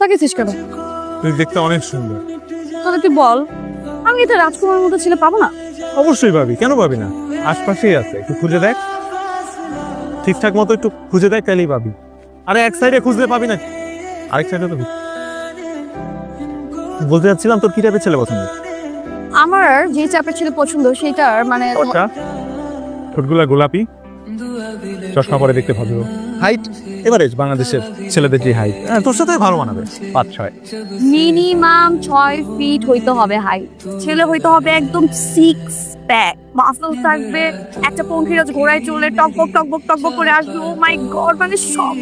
তাকিয়েছিস কেন? তুই দেখতে অনেক সুন্দর। তাহলে তুই বল, আমি এটা রাজকুমারের মতো ছেলে পাবো না? অবশ্যই পাবি, কেন পাবি না? আশপাশেই আছে, একটু খুঁজে দেখ, ঠিকঠাক মতো একটু খুঁজে দেখ, তাহলেই পাবি। আরে এক সাইডে খুঁজলে পাবি না, আরেক সাইডে তো। বলতে যাচ্ছিলাম, তোর কি টাইপের ছেলে পছন্দ? আমার যে চাপের ছেলে পছন্দ সেটার মানে ঠোঁটগুলা গোলাপি, চশমা পরে দেখতে ভালো, হাইট এভারেজ বাংলাদেশের ছেলেদের যে হাইট, তোর সাথে ভালো মানাবে। 5'6" মিনিমাম 6 ফিট হইতে হবে হাইট। ছেলে হইতে হবে একদম 6 প্যাক, মাসল থাকবে, একটা পঙ্খিরাজ ঘোড়ায় চলে টকবক টকবক টকবক করে আসবে। ও মাই গড, মানে সব।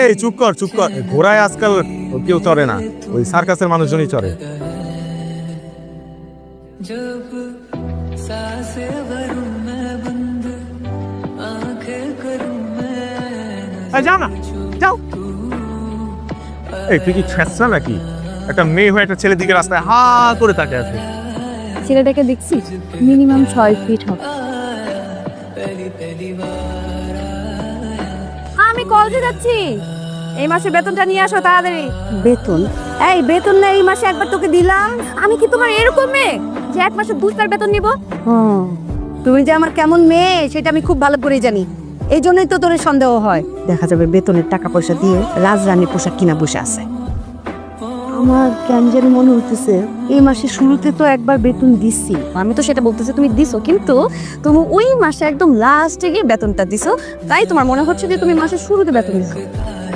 এই চুপ কর চুপ কর, ঘোড়ায় আজকাল কেউ চড়ে না, ওই সার্কাসের মানুষজনই চড়ে। যাও না, যাও। এই তুই কি ছেঁচড়া নাকি? একটা মেয়ে হয়ে একটা ছেলের দিকে রাস্তায় হা করে তাকিয়ে আছে। ছেলেটাকে দেখছি মিনিমাম 6 ফিট হবে। আমি কলেজে যাচ্ছি, এই মাসে বেতনটা নিয়ে আসো তাড়াতাড়ি। বেতন? এই বেতন না এই মাসে একবার তোকে দিলাম। আমি কি তোমার এরকম মেয়ে যে এক মাসে 2 বেতন নিব? তুমি যে আমার কেমন মেয়ে সেটা আমি খুব ভালো করে জানি, এই জন্যই তো তোর সন্দেহ হয়। দেখা যাবে বেতনের টাকা পয়সা দিয়ে রাজরানী পোশাক কিনা বসে আছে। আমার কেন জানি মনে হইতেছে এই মাসের শুরুতে তো একবার বেতন দিচ্ছি। আমি তো সেটা বলতেছি তুমি দিছো, কিন্তু তুমি ওই মাসে একদম লাস্টে গিয়ে বেতনটা দিছো, তাই তোমার মনে হচ্ছে যে তুমি মাসের শুরুতে বেতন দিছো।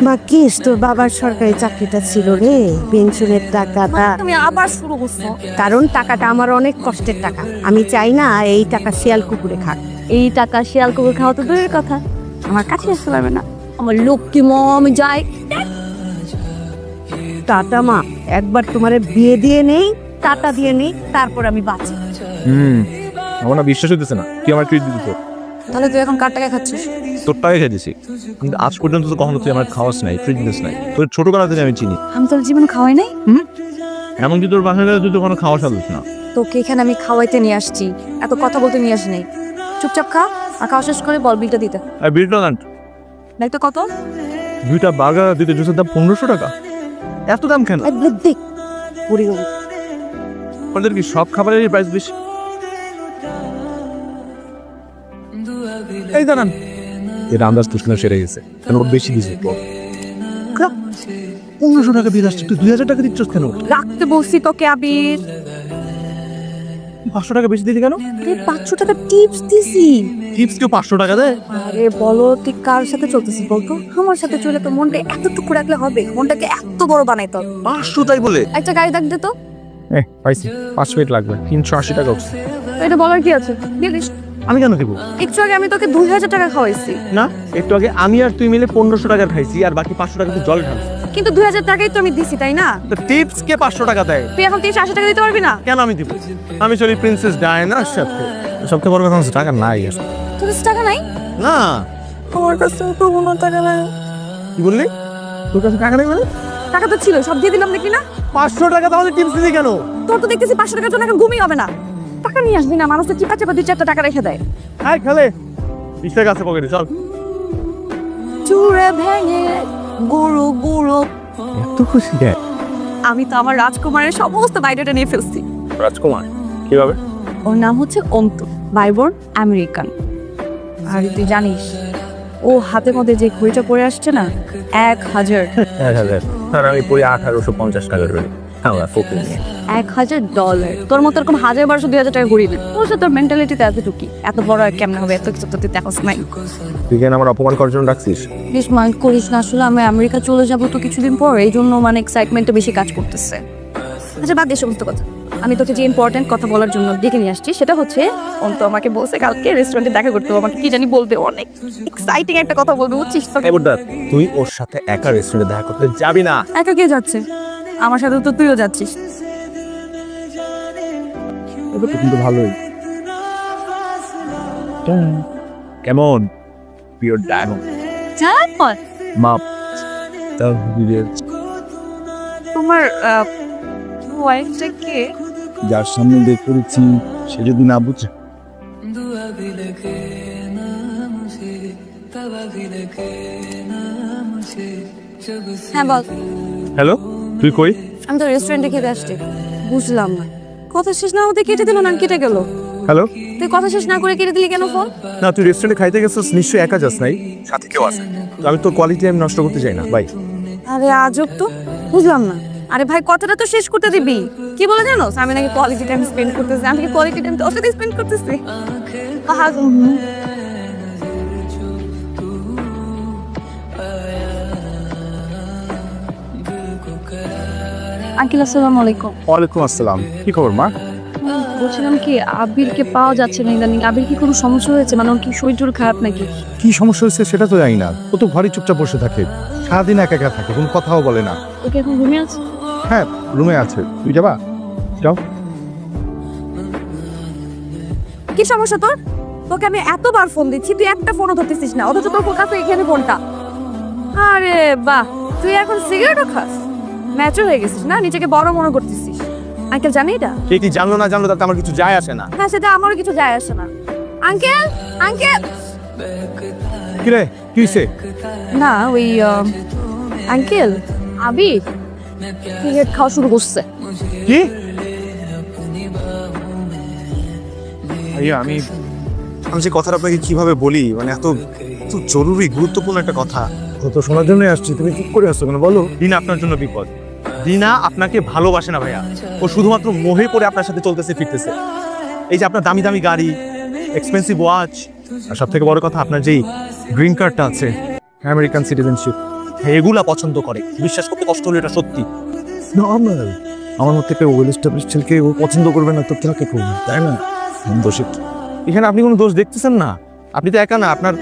ভাগ্যিস তোর বাবার সরকারি চাকরিটা ছিল রে, পেনশনের টাকাটা। তুমি আবার শুরু করছো। কারণ টাকাটা আমার অনেক কষ্টের টাকা, আমি চাই না এই টাকা শিয়াল কুকুরে খাক। এই টাকা শিয়াল কুকুর খাওয়া তো দূরের কথা, আমার কাছে আসতে পারবে না। আমার লক্ষ্মী মম যাই। টাটা মা, একবার তোমারে বিয়ে দিয়ে নেই, টাটা দিয়ে নেই, তারপর আমি বাঁচি। আমার না বিশ্বাস হইতেছে না তুই আমার ট্রিট দিতে। তাহলে তুই এখন কার টাকা খাচ্ছিস? তোর টাকা খেয়ে দিছি, কিন্তু আজ পর্যন্ত তো কখনো তুই আমার খাওয়াস নাই, ট্রিট দিস নাই। তোর ছোটবেলা থেকে আমি চিনি। আমি তোর জীবন খাওয়াই নাই। এমনকি তোর বাসায় গেলে তুই তো কোনো খাওয়া সাদিস না। তোকে এখানে আমি খাওয়াইতে নিয়ে আসছি, এত কথা বলতে নিয়ে আসি নাই। চুপচাপ খা, আর খাওয়া শেষ করে বল বিলটা দিতে। আর বিলটা না, দেখ তো কত। 2টা বার্গার দিতে জুসের দাম 1500 টাকা। এত দাম কেন? দেখ আমাদের কি সব খাবারেরই প্রাইস বেশি? এই জানান এর আন্দাজ তো শুনে সেরে গেছে, কেন বেশি দিয়েছে? 1500 টাকা বিল আসছে, তুই 2000 টাকা দিচ্ছিস কেন? রাখতে বলছি তোকে আবির। 500 টাকা বেশি দিলি কেন? 500 টাকা টিপস দিছি। টিপস কেউ 500 টাকা দেয়? আরে বলো, তুই কার সাথে চলতেছিস বলতো? আমার সাথে চলে তো মনটা এতটুকু রাখলে হবে? মনটাকে এত বড় বানাইতে হবে? 500 তাই বলে? একটা গাড়ি ডাক দে তো। পাইছি, 5 মিনিট লাগবে, 380 টাকা হচ্ছে। এটা বলার কি আছে, দিলিস। আমি কেন দেবো? একটু আগে আমি তোকে 2000 টাকা খাওয়াইছি না, একটু আগে আমি আর তুই মিলে 1500 টাকার খাইছি, আর বাকি 500 টাকা তুই জল ঢালছিস। কিন্তু 2000 টাকাই তো আমি দিছি, তাই না? তো টিপস কে 500 টাকা দেয়? তুই এখন 380 টাকা দিতে পারবি না? কেন আমি দিব? আমি চলি প্রিন্সেস ডায়ানার সাথে। সবচেয়ে বড় কথা হচ্ছে টাকা নাই। তোর কাছে টাকা নাই? না, আমার কাছে তো কোনো টাকা নাই। কি বললি? তোর কাছে টাকা নেই মানে? টাকা তো ছিল, সব দিয়ে দিলাম, দেখলি না? 500 টাকা তাহলে টিপস দিলি কেন? তোর তো দেখতেছি 500 টাকার জন্য এখন ঘুমই হবে না। টাকা নিয়ে আসবি না, মানুষ তো চিপা চাপা 2-4টা টাকা রেখে দেয়। হ্যাঁ খেলে 20 টাকা আছে পকেটে, চল। চুরে ভেঙে গুরু গুরু। এত খুশি কে? আমি তো আমার রাজকুমারের সমস্ত বায়োডাটা নিয়ে ফেলছি। রাজকুমার কিভাবে? ওর নাম হচ্ছে অন্তু, বাইবর্ন আমেরিকান। আর তুই জানিস ও হাতে মধ্যে যে ঘড়িটা পরে আসছে না, 1000 আর আমি পড়ি 1850 টাকার ঘড়ি। $1000। তোর মতো এরকম 1000-1200-2000 টাকা ঘুরি না। তোর সাথে তোর মেন্টালিটিতে এতটুকু এত বড় কেমন হবে? এত কিছু তো তুই দেখোস নাই। তুই কেন আমার অপমান করার জন্য ডাকছিস? প্লিজ মাইন্ড করিস না, আসলে আমি আমেরিকা চলে যাবো তো কিছুদিন পর, এই জন্য মানে এক্সাইটমেন্টটা বেশি কাজ করতেছে। আচ্ছা বাদ দে সমস্ত কথা, আমি তোকে যে ইম্পর্টেন্ট কথা বলার জন্য ডেকে নিয়ে আসছি সেটা হচ্ছে, অন্ত আমাকে বলছে কালকে রেস্টুরেন্টে দেখা করতে হবে। আমাকে কি জানি বলবে, অনেক এক্সাইটিং একটা কথা বলবে, বুঝছিস তো? তুই ওর সাথে একা রেস্টুরেন্টে দেখা করতে যাবি না। একা কে যাচ্ছে? আমার সাথে তো তুইও যাচ্ছিস। কিন্তু ভালোই। কেমন পিওর ডায়মন্ড মাপ। তোমার ওয়াইফটা কে? যার সামনে বের করেছি সে যদি না বুঝে। হ্যাঁ বল। হ্যালো, তুই কই? আমি তো রেস্টুরেন্টে খেতে আসছি। বুঝলাম না, কথা শেষ না হতে কেটে দিল না, কেটে গেল। হ্যালো। তুই কথা শেষ না করে কেটে দিলি কেন ফোন? না, তুই রেস্টুরেন্টে খাইতে গেছিস, নিশ্চয়ই একা যাস নাই, সাথে কেউ আছে। তো আমি তোর কোয়ালিটি টাইম নষ্ট করতে চাই না বাই। আরে আজব তো, বুঝলাম না। আরে ভাই কথাটা তো শেষ করতে দিবি। কি বলে জানো, আমি নাকি কোয়ালিটি টাইম স্পেন্ড করতেছি। আমি কি কোয়ালিটি টাইম তোর সাথে স্পেন্ড করতেছি? আঙ্কেল আসসালামু আলাইকুম। ওয়ালাইকুম আসসালাম। কি খবর মা? বলছিলাম কি, আবিরকে পাওয়া যাচ্ছে না ইদানিং। আবির কি কোনো সমস্যা হয়েছে? মানে ওর কি শরীর টরীর খারাপ নাকি? কি সমস্যা হয়েছে সেটা তো জানি না। ও তো ঘরে চুপচাপ বসে থাকে, সারাদিন একা একা থাকে, কোনো কথাও বলে না। ওকে এখন ঘুমিয়ে আছে? হ্যাঁ, রুমে আছে। তুই যাবা? যাও। কি সমস্যা তোর? তোকে আমি এতবার ফোন দিচ্ছি, তুই একটা ফোনও ধরতেছিস না, অথচ তোর কাছে এখানে ফোনটা। আরে বাহ, তুই এখন সিগারেটও খাস? ম্যাচুর হয়ে গেছিস না, নিজেকে বড় মনে করতেছিস। আঙ্কেল জানি এটা? কে কি জানলো না জানলো তাতে আমার কিছু যায় আসে না। হ্যাঁ, সেটা আমারও কিছু যায় আসে না। Uncle, uncle. কি রে, কি হয়েছে? না ওই আঙ্কেল, আবির সিগারেট খাওয়া শুরু করছে। কি? ভাইয়া আমি যে কথাটা আপনাকে কিভাবে বলি, মানে এত জরুরি গুরুত্বপূর্ণ একটা কথা। কত শোনার জন্য আসছি, তুমি চুপ করে আসছো কেন বলো? দিনা আপনার জন্য বিপদ। দিনা আপনাকে ভালোবাসে না ভাইয়া, ও শুধুমাত্র মোহে পড়ে আপনার সাথে চলতেছে ফিরতেছে। এই যে আপনার দামি দামি গাড়ি, এক্সপেন্সিভ ওয়াচ, আর সব থেকে বড় কথা আপনার যেই গ্রিন কার্ডটা আছে, আমেরিকান সিটিজেনশিপ, এগুলা পছন্দ করে। বিশ্বাস করতে কষ্ট হলো, এটা সত্যি। নর্মাল, আমার মধ্যে একটা ওয়েল এস্টাবলিশ ছেলেকে ও পছন্দ করবে না তো কাকে করবে, তাই না? দোষে কি? এখানে আপনি কোনো দোষ দেখতেছেন না। আপনি তো একা না, আপনার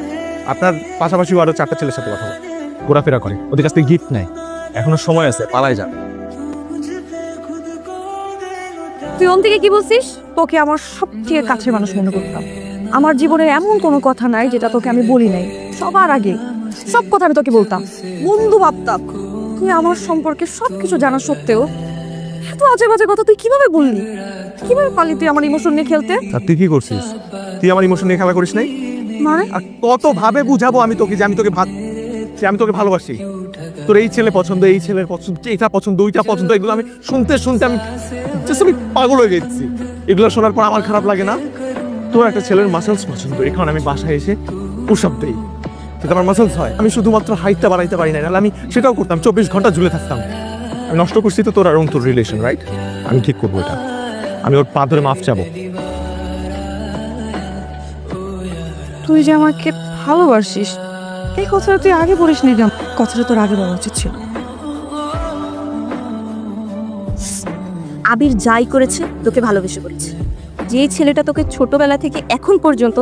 আপনার পাশাপাশি আরো 4টা ছেলের সাথে কথা বলে, ঘোরাফেরা করে, ওদের কাছ থেকে গিফট নেয়। এখনো সময় আছে, পালাই যান। তুই ওন থেকে কি বলছিস? তোকে আমার সবথেকে কাছের মানুষ মনে করতাম। আমার জীবনে এমন কোনো কথা নাই যেটা তোকে আমি বলি নাই। সবার আগে সব কথা আমি তোকে বলতাম, বন্ধু ভাবতাম। তুই আমার সম্পর্কে সবকিছু জানা সত্ত্বেও এত আজে বাজে কথা তুই কিভাবে বললি? কিভাবে পারলি তুই আমার ইমোশন নিয়ে খেলতে? আর তুই কি করছিস? তুই আমার ইমোশন নিয়ে খেলা করিস নাই? মানে আর কত ভাবে বুঝাবো আমি তোকে যে আমি তোকে ভালোবাসি। তোর এই ছেলে পছন্দ, এই ছেলের পছন্দ, এইটা পছন্দ, ওইটা পছন্দ, এগুলো আমি শুনতে শুনতে আমি পাগল হয়ে গেছি। এগুলো শোনার পর আমার খারাপ লাগে না? তোর একটা ছেলের মাসেলস পছন্দ, এখন আমি বাসায় এসে পুশ-আপ দেই, সেটা আমার মাসেলস হয়। আমি শুধুমাত্র হাইটটা বাড়াইতে পারি না, নাহলে আমি সেটাও করতাম, 24 ঘন্টা ঝুলে থাকতাম। আমি নষ্ট করছি তো তোর আর তোর রিলেশন, রাইট? আমি ঠিক করবো এটা। আমি ওর পা ধরে মাফ চাবো। তুই যে আমাকে ভালোবাসিস, এই কথাটা তুই আগে বলিস নি কেন? কথাটা তোর আগে বলা উচিত ছিল। আবির যাই করেছে তোকে ভালোবেসে করেছে। যে ছেলেটা তোকে ছোটবেলা থেকে এখন পর্যন্ত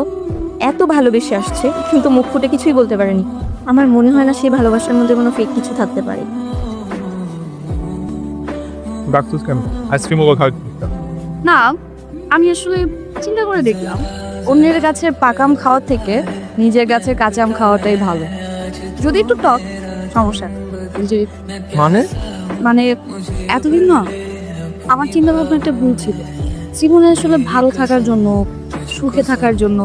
এত ভালোবেসে আসছে, কিন্তু মুখ ফুটে কিছুই বলতে পারেনি। আমার মনে হয় না সেই ভালোবাসার মধ্যে কোনো ফেক কিছু থাকতে পারে। ডাক্তার কেন আইসক্রিমও খাওয়া? না, আমি আসলে চিন্তা করে দেখলাম, অন্যের গাছের পাকাম খাওয়ার থেকে নিজের গাছের কাঁচা আম খাওয়াটাই ভালো। যদি একটু টক, সমস্যা নেই। মানে এতদিন না আমার চিন্তা ভাবনা একটা ভুল ছিল। জীবনে আসলে ভালো থাকার জন্য, সুখে থাকার জন্য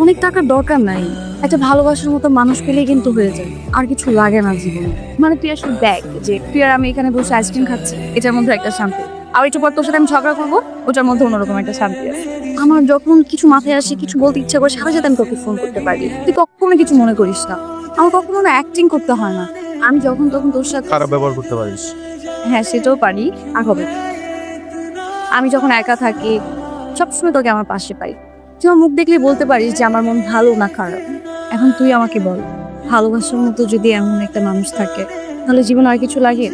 অনেক টাকার দরকার নাই। একটা ভালোবাসার মতো মানুষ পেলেই কিন্তু হয়ে যায়, আর কিছু লাগে না জীবনে। মানে তুই আসলে দেখ যে তুই আর আমি এখানে বসে আইসক্রিম খাচ্ছি, এটার মধ্যে একটা শান্তি। আর একটু পর তোর সাথে আমি ঝগড়া করবো, ওটার মধ্যে অন্যরকম একটা শান্তি আছে। আমার যখন কিছু মাথায় আসে, কিছু বলতে ইচ্ছা করে, সাথে সাথে আমি তোকে ফোন করতে পারি। তুই কখনো কিছু মনে করিস না, আমার কখনো না অ্যাক্টিং করতে হয় না। আমি যখন তখন তোর সাথে খারাপ ব্যবহার করতে পারিস। হ্যাঁ, সেটাও পারি। আর হবে, আমি যখন একা থাকি সবসময় তোকে আমার পাশে পাই। তুই আমার মুখ দেখলে বলতে পারিস যে আমার মন ভালো না খারাপ। এখন তুই আমাকে বল, ভালোবাসার মতো যদি এমন একটা মানুষ থাকে, তাহলে জীবন আর কিছু লাগে?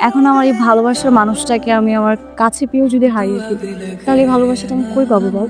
এখন আমার এই ভালোবাসার মানুষটাকে আমি আমার কাছে পেয়েও যদি হারিয়ে ফেলি, তাহলে এই ভালোবাসাটা আমি কই পাবো বল?